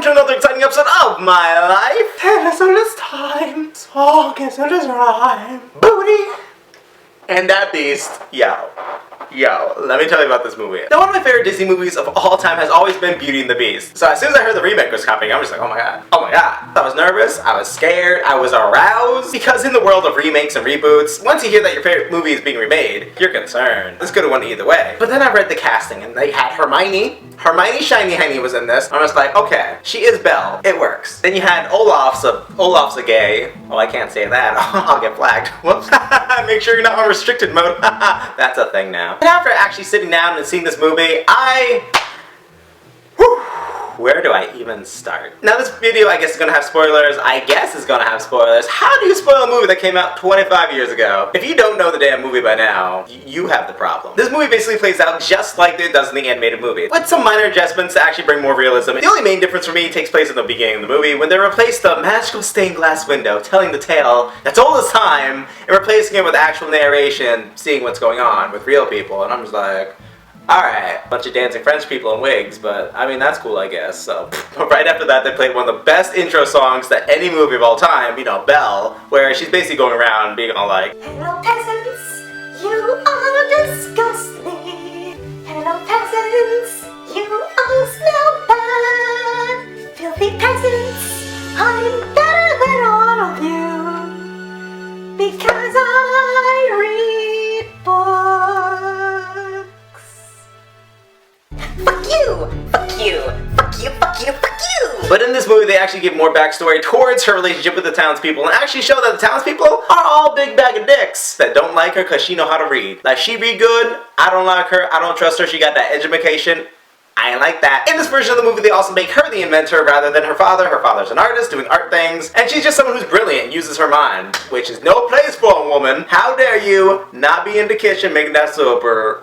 welcome to another exciting episode of my life. Tennis all this time, talking all this rhyme, booty, and that beast, Yo, let me tell you about this movie. Now, one of my favorite Disney movies of all time has always been Beauty and the Beast. So as soon as I heard the remake was coming, I was like, oh my god. I was nervous, I was scared, I was aroused. Because in the world of remakes and reboots, once you hear that your favorite movie is being remade, you're concerned. This could have went either way. But then I read the casting and they had Hermione Shiny Henny was in this. I was like, okay, she is Belle. It works. Then you had Olaf's a gay. Oh, I can't say that. I'll get flagged. Whoops. Make sure you're not on restricted mode. That's a thing now. And after actually sitting down and seeing this movie, where do I even start? Now this video I guess is gonna have spoilers. How do you spoil a movie that came out 25 years ago? If you don't know the damn movie by now, you have the problem. This movie basically plays out just like it does in the animated movie, with some minor adjustments to actually bring more realism. The only main difference for me takes place in the beginning of the movie when they replace the magical stained glass window telling the tale that's old as time and replacing it with actual narration, seeing what's going on with real people. And I'm just like, alright, bunch of dancing French people in wigs, but I mean, that's cool, I guess. So, right after that, they played one of the best intro songs to any movie of all time, you know, Belle, where she's basically going around being all like, hello peasants, you all disgust me. Hello peasants, you all smell bad. Filthy peasants, I'm better than all of you, because I read books. Fuck you! Fuck you! Fuck you! Fuck you! Fuck you! But in this movie, they actually give more backstory towards her relationship with the townspeople and actually show that the townspeople are all big bag of dicks that don't like her because she know how to read. Like, she read good, I don't like her, I don't trust her, she got that education. I ain't like that. In this version of the movie, they also make her the inventor rather than her father. Her father's an artist doing art things, and she's just someone who's brilliant and uses her mind, which is no place for a woman. How dare you not be in the kitchen making that soup or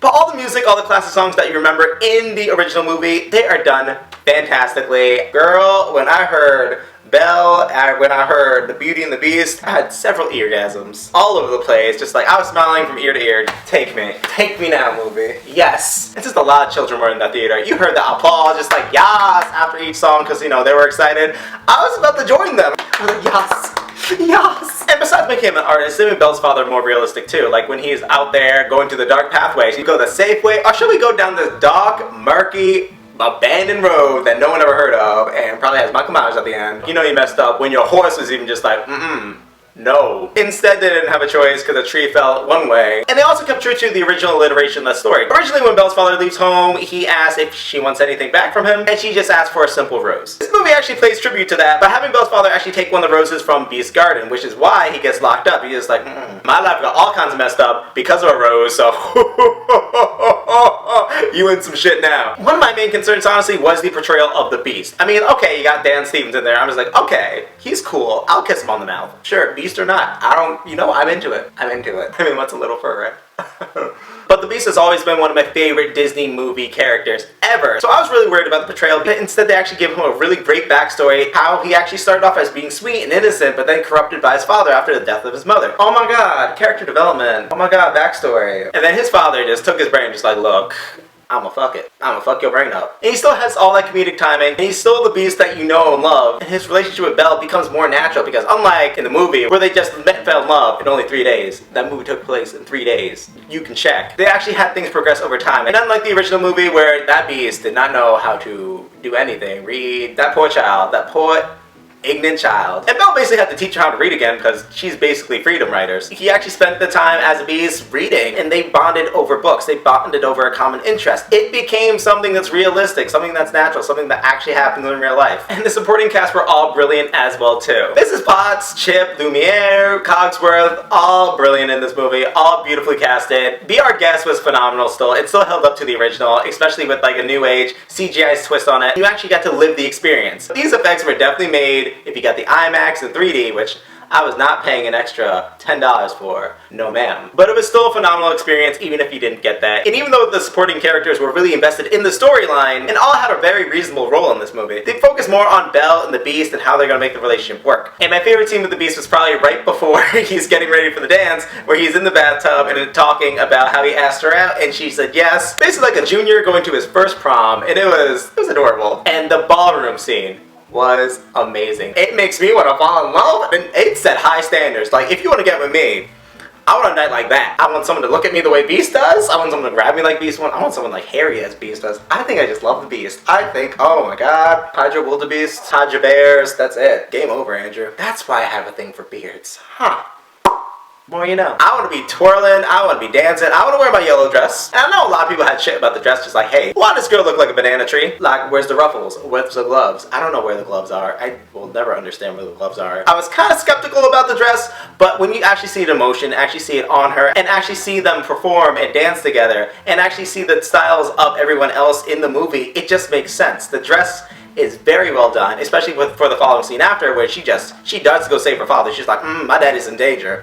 But all the music, all the classic songs that you remember in the original movie, they are done fantastically. Girl, when I heard Belle, when I heard the Beauty and the Beast, I had several eargasms all over the place. Just like I was smiling from ear to ear. Take me now, movie. Yes. It's just a lot of children were in that theater. You heard the applause, just like yas after each song, because you know they were excited. I was about to join them. I was like yas. And besides making him an artist, they made Belle's father more realistic too. Like when he's out there going to the dark pathways, you go the safe way, or should we go down this dark, murky, abandoned road that no one ever heard of and probably has Michael Myers at the end? You know you messed up when your horse was even just like, no. Instead, they didn't have a choice because the tree fell one way. And they also kept true to the original iteration of the story. Originally, when Belle's father leaves home, he asks if she wants anything back from him, and she just asks for a simple rose. This movie actually pays tribute to that by having Belle's father actually take one of the roses from Beast's garden, which is why he gets locked up. He's just like, my life got all kinds of messed up because of a rose, so you in some shit now. One of my main concerns, honestly, was the portrayal of the Beast. I mean, okay, you got Dan Stevens in there. I was like, okay, he's cool. I'll kiss him on the mouth. Sure, Beast or not. I'm into it. I mean, what's a little fur, right? But the Beast has always been one of my favorite Disney movie characters ever. So I was really worried about the portrayal, but instead they actually give him a really great backstory, how he actually started off as being sweet and innocent, but then corrupted by his father after the death of his mother. Oh my god, character development. Oh my god, backstory. And then his father just took his brain just like, look, I'ma fuck it. I'ma fuck your brain up. And he still has all that comedic timing, and he's still the Beast that you know and love. And his relationship with Belle becomes more natural because unlike in the movie where they just fell in love in only 3 days, that movie took place in 3 days. You can check. They actually had things progress over time. And unlike the original movie where that Beast did not know how to do anything, read, that poor child, that poor ignorant child. And Belle basically had to teach her how to read again because she's basically freedom writers. He actually spent the time as a Beast reading, and they bonded over books. They bonded over a common interest. It became something that's realistic, something that's natural, something that actually happens in real life. And the supporting cast were all brilliant as well too. Mrs. Potts, Chip, Lumiere, Cogsworth, all brilliant in this movie, all beautifully casted. Be Our Guest was phenomenal still. It still held up to the original, especially with like a new age CGI twist on it. You actually got to live the experience. These effects were definitely made if you got the IMAX and 3D, which I was not paying an extra $10 for. No ma'am. But it was still a phenomenal experience even if you didn't get that. And even though the supporting characters were really invested in the storyline and all had a very reasonable role in this movie, they focused more on Belle and the Beast and how they're going to make the relationship work. And my favorite scene with the Beast was probably right before he's getting ready for the dance, where he's in the bathtub and talking about how he asked her out and she said yes. Basically like a junior going to his first prom, and it was adorable. And the ballroom scene was amazing. It makes me want to fall in love, and it set high standards. Like, if you want to get with me, I want a night like that. I want someone to look at me the way Beast does. I want someone to grab me like Beast wants. I want someone like hairy as Beast does. I think I just love the Beast. I think, oh my god, Hydra Wildebeest, Hydra Bears, that's it. Game over, Andrew. That's why I have a thing for beards. Huh. More you know. I want to be twirling, I want to be dancing, I want to wear my yellow dress. And I know a lot of people had shit about the dress, just like, hey, why does this girl look like a banana tree? Like, where's the ruffles? Where's the gloves? I don't know where the gloves are. I will never understand where the gloves are. I was kind of skeptical about the dress, but when you actually see it in motion, actually see it on her, and actually see them perform and dance together, and actually see the styles of everyone else in the movie, it just makes sense. The dress is very well done, especially for the following scene after, where she does go save her father. She's like, my daddy's in danger.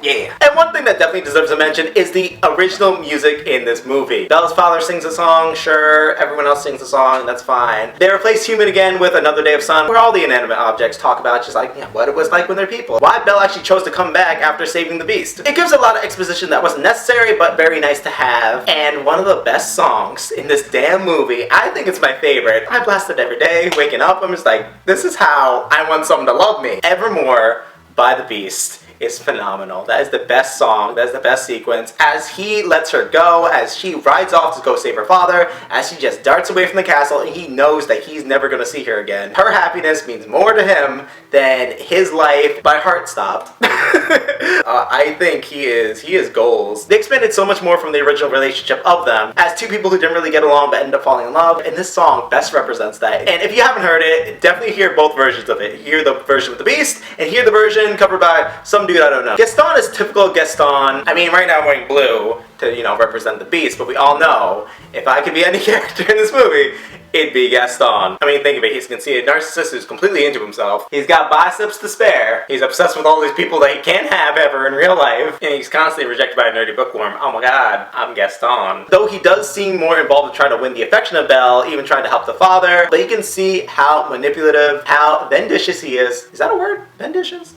Yeah. And one thing that definitely deserves a mention is the original music in this movie. Belle's father sings a song, sure, everyone else sings a song, that's fine. They replaced Human again with Another Day of Sun, where all the inanimate objects talk about just like, yeah, what it was like when they're people. Why Belle actually chose to come back after saving the Beast. It gives a lot of exposition that wasn't necessary, but very nice to have. And one of the best songs in this damn movie, I think it's my favorite. I blast it every day, waking up, I'm just like, this is how I want someone to love me. Evermore by the Beast is phenomenal. That is the best song, that is the best sequence. As he lets her go, as she rides off to go save her father, as she just darts away from the castle and he knows that he's never gonna see her again. Her happiness means more to him than his life. My heart stopped. I think he is goals. They expanded so much more from the original relationship of them as two people who didn't really get along but ended up falling in love, and this song best represents that. And if you haven't heard it, definitely hear both versions of it. Hear the version with the Beast, and hear the version covered by some dude I don't know. Gaston is typical Gaston. I mean, right now I'm wearing blue to, you know, represent the Beast, but we all know if I could be any character in this movie, it'd be Gaston. I mean, think of it, he's a conceited narcissist who's completely into himself. He's got biceps to spare. He's obsessed with all these people that he can't have ever in real life. And he's constantly rejected by a nerdy bookworm. Oh my god, I'm Gaston. Though he does seem more involved in trying to win the affection of Belle, even trying to help the father, but you can see how manipulative, how vendicious he is. Is that a word? Vendicious?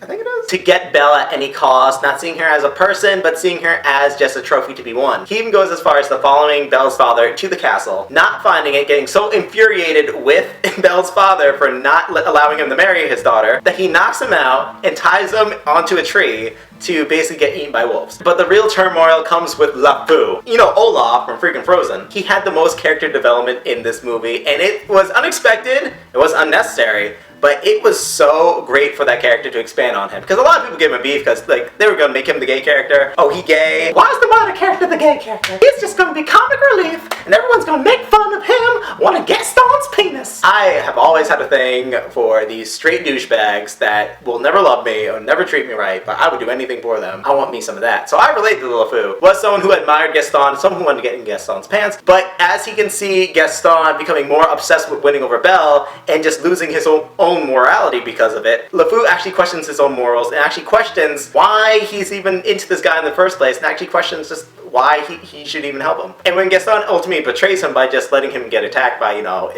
I think it is. To get Belle at any cost, not seeing her as a person, but seeing her as just a trophy to be won. He even goes as far as to following Belle's father to the castle, not finding it, getting so infuriated with Belle's father for not allowing him to marry his daughter, that he knocks him out and ties him onto a tree to basically get eaten by wolves. But the real turmoil comes with LeFou. You know, Olaf from freaking Frozen. He had the most character development in this movie, and it was unexpected, it was unnecessary, but it was so great for that character to expand on him. Because a lot of people gave him beef because, like, they were going to make him the gay character. Oh, he gay. Why is the minor character the gay character? He's just going to be comic relief, and everyone's going to make fun of him wanting Gaston's penis. I have always had a thing for these straight douchebags that will never love me or never treat me right, but I would do anything for them. I want me some of that. So I relate to LeFou. Was someone who admired Gaston, someone who wanted to get in Gaston's pants, but as he can see Gaston becoming more obsessed with winning over Belle and just losing his own morality because of it, LeFou actually questions his own morals and actually questions why he's even into this guy in the first place, and actually questions just why he should even help him. And when Gaston ultimately betrays him by just letting him get attacked by, you know,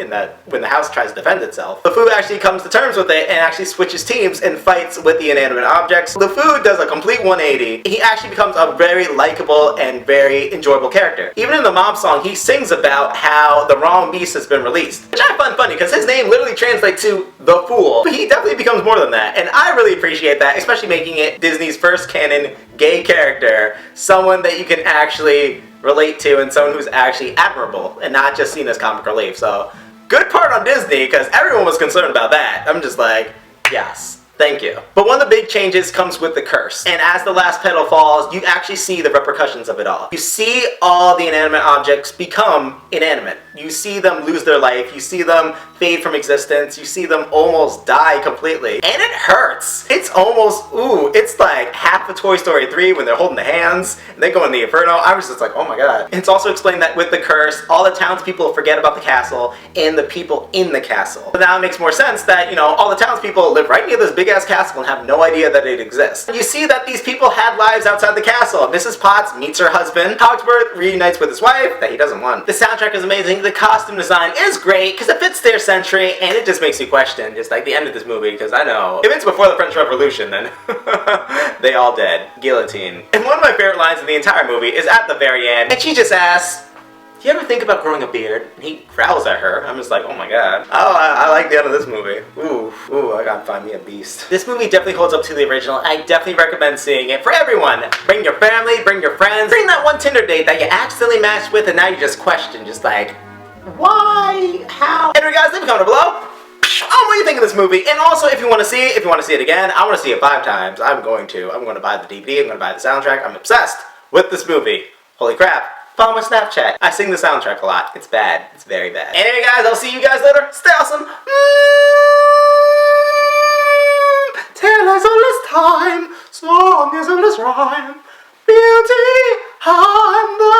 when the house tries to defend itself, LeFou actually comes to terms with it and actually switches teams and fights with the inanimate objects. LeFou does a complete 180. He actually becomes a very likable and very enjoyable character. Even in the mob song, he sings about how the wrong beast has been released, which I find funny because his name literally translates to the fool, but he definitely becomes more than that, and I really appreciate that, especially making it Disney's first canon gay character, someone that you can actually relate to and someone who's actually admirable and not just seen as comic relief. So good part on Disney, because everyone was concerned about that. I'm just like, yes, Thank you. But one of the big changes comes with the curse. And as the last petal falls, you actually see the repercussions of it all. You see all the inanimate objects become inanimate. You see them lose their life. You see them fade from existence. You see them almost die completely. And it hurts. It's almost, it's like half of Toy Story 3 when they're holding the hands and they go in the inferno. I was just like, oh my god. It's also explained that with the curse, all the townspeople forget about the castle and the people in the castle. But now it makes more sense that, you know, all the townspeople live right near this big ass castle and have no idea that it exists. You see that these people had lives outside the castle. Mrs. Potts meets her husband. Hogsworth reunites with his wife that he doesn't want. The soundtrack is amazing. The costume design is great because it fits their century, and it just makes you question just like the end of this movie, because I know if it's before the French Revolution, then they all dead. Guillotine. And one of my favorite lines in the entire movie is at the very end, and she just asks, do you ever think about growing a beard? And he growls at her. I'm just like, oh my god. Oh, I like the end of this movie. Ooh, I gotta find me a beast. This movie definitely holds up to the original. I definitely recommend seeing it for everyone. Bring your family, bring your friends, bring that one Tinder date that you accidentally matched with and now you just question, just like, why? How? Anyway guys, leave a comment below. What do you think of this movie? And also, if you want to see it, if you want to see it again, I want to see it 5 times. I'm going to buy the DVD, I'm going to buy the soundtrack. I'm obsessed with this movie. Holy crap. Follow my Snapchat. I sing the soundtrack a lot. It's bad. It's very bad. Anyway guys, I'll see you guys later. Stay awesome. Tale as old as time, song as old as rhyme, beauty and the